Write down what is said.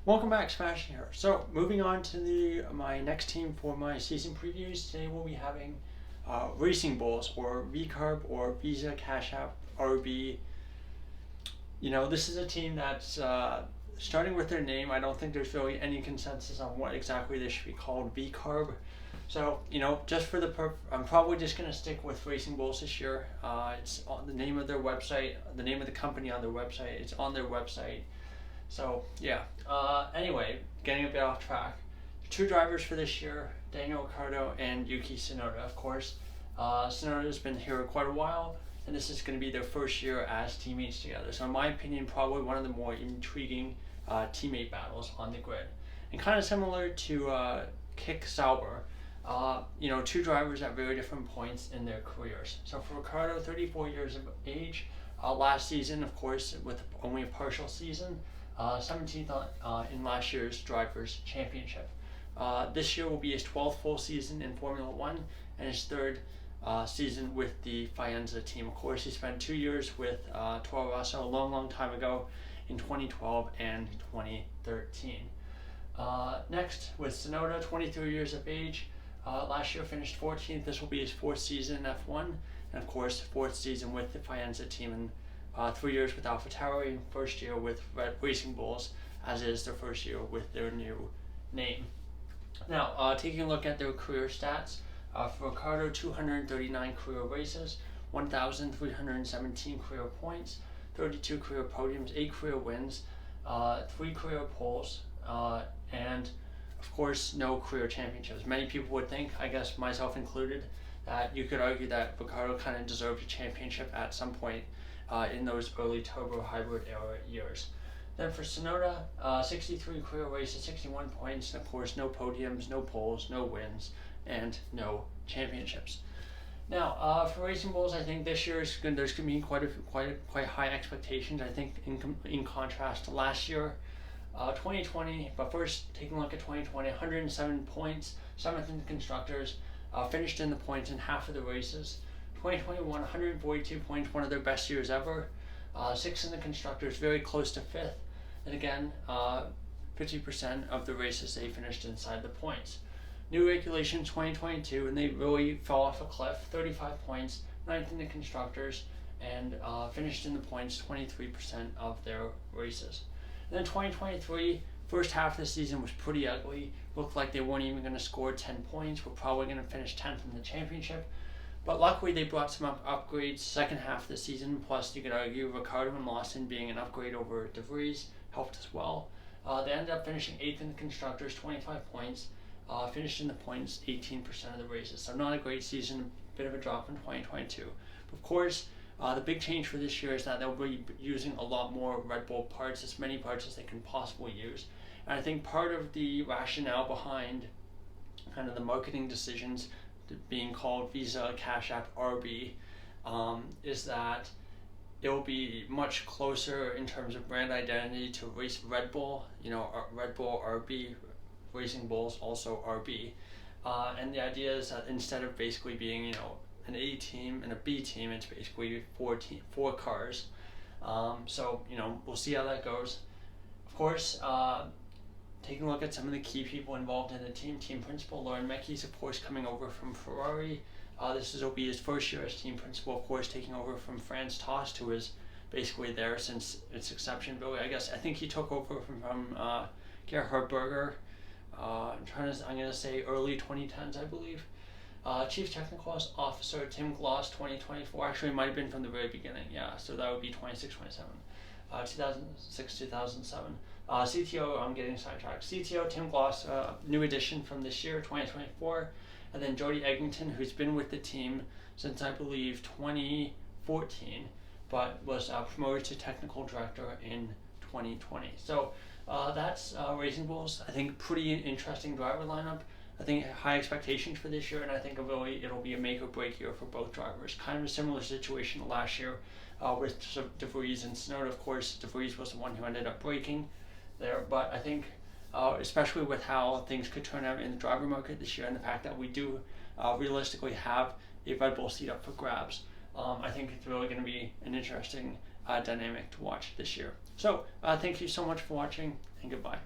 Welcome back, Sebastian here. So, moving on to my next team for my season previews. Today we'll be having Racing Bulls, or VCARB, or Visa Cash App RB. This is a team that's starting with their name. I don't think there's really any consensus on what exactly they should be called. VCARB. So, just for I'm probably just going to stick with Racing Bulls this year. It's on the name of their website, the name of the company on their website. It's on their website. So, yeah. Anyway, getting a bit off track. Two drivers for this year, Daniel Ricciardo and Yuki Tsunoda, of course. Tsunoda's been here quite a while, and this is going to be their first year as teammates together. So in my opinion, probably one of the more intriguing teammate battles on the grid. And kind of similar to Kick Sauber, two drivers at very different points in their careers. So for Ricciardo, 34 years of age, last season, of course, with only a partial season, 17th in last year's Drivers' Championship. This year will be his 12th full season in Formula One and his third season with the Faenza team. Of course, he spent 2 years with Toro Rosso a long time ago in 2012 and 2013. Next, with Tsunoda, 23 years of age. Last year finished 14th. This will be his fourth season in F1, and of course, fourth season with the Faenza team. And 3 years with AlphaTauri, first year with Racing Bulls, as is their first year with their new name. Now, taking a look at their career stats, for Ricciardo, 239 career races, 1,317 career points, 32 career podiums, 8 career wins, 3 career poles, and of course, no career championships. Many people would think, I guess myself included, that you could argue that Ricciardo kind of deserved a championship at some point in those early turbo hybrid era years. Then for Tsunoda, 63 career races, 61 points, and of course no podiums, no poles, no wins, and no championships. Now, for Racing Bulls, I think this year there's going to be quite high expectations. I think in contrast to last year, 2020. But first, taking a look at 2020, 107 points, 7th in the constructors, finished in the points in half of the races. 2021, 142 points, one of their best years ever. 6th in the constructors, very close to 5th. And again, 50% of the races they finished inside the points. New regulations 2022, and they really fell off a cliff. 35 points, 9th in the constructors, and finished in the points 23% of their races. And then 2023, first half of the season was pretty ugly. Looked like they weren't even going to score 10 points. We're probably going to finish 10th in the championship. But luckily, they brought some upgrades second half of the season. Plus, you could argue Ricciardo and Lawson being an upgrade over De Vries helped as well. They ended up finishing 8th in the constructors, 25 points. Finished in the points 18% of the races. So not a great season, a bit of a drop in 2022. But of course, the big change for this year is that they'll be using a lot more Red Bull parts, as many parts as they can possibly use. And I think part of the rationale behind kind of the marketing decisions being called Visa Cash App RB is that it will be much closer in terms of brand identity to Red Bull, Red Bull RB, Racing Bulls also RB. And the idea is that instead of basically being, an A team and a B team, it's basically four cars. So, we'll see how that goes. Of course, taking a look at some of the key people involved in the team principal, Lauren Mechie's, of course, coming over from Ferrari. This will be his first year as team principal, of course, taking over from Franz Tost, who was basically there since its inception. But I think he took over from Gerhard Berger. I'm going to say early 2010s, I believe. Chief Technical Officer Tim Gloss, 2024. Actually, it might have been from the very beginning. Yeah, so that would be 26, 27. 2006, 2007. CTO, I'm getting sidetracked. CTO Tim Gloss, new addition from this year, 2024. And then Jody Egginton, who's been with the team since, I believe, 2014, but was promoted to technical director in 2020. So that's Racing Bulls. I think pretty interesting driver lineup. I think high expectations for this year, and I think it'll be a make or break year for both drivers. Kind of a similar situation to last year with De Vries and Tsunoda. Of course, De Vries was the one who ended up breaking there, but I think especially with how things could turn out in the driver market this year and the fact that we do realistically have a Red Bull seat up for grabs, I think it's really going to be an interesting dynamic to watch this year. So thank you so much for watching, and goodbye.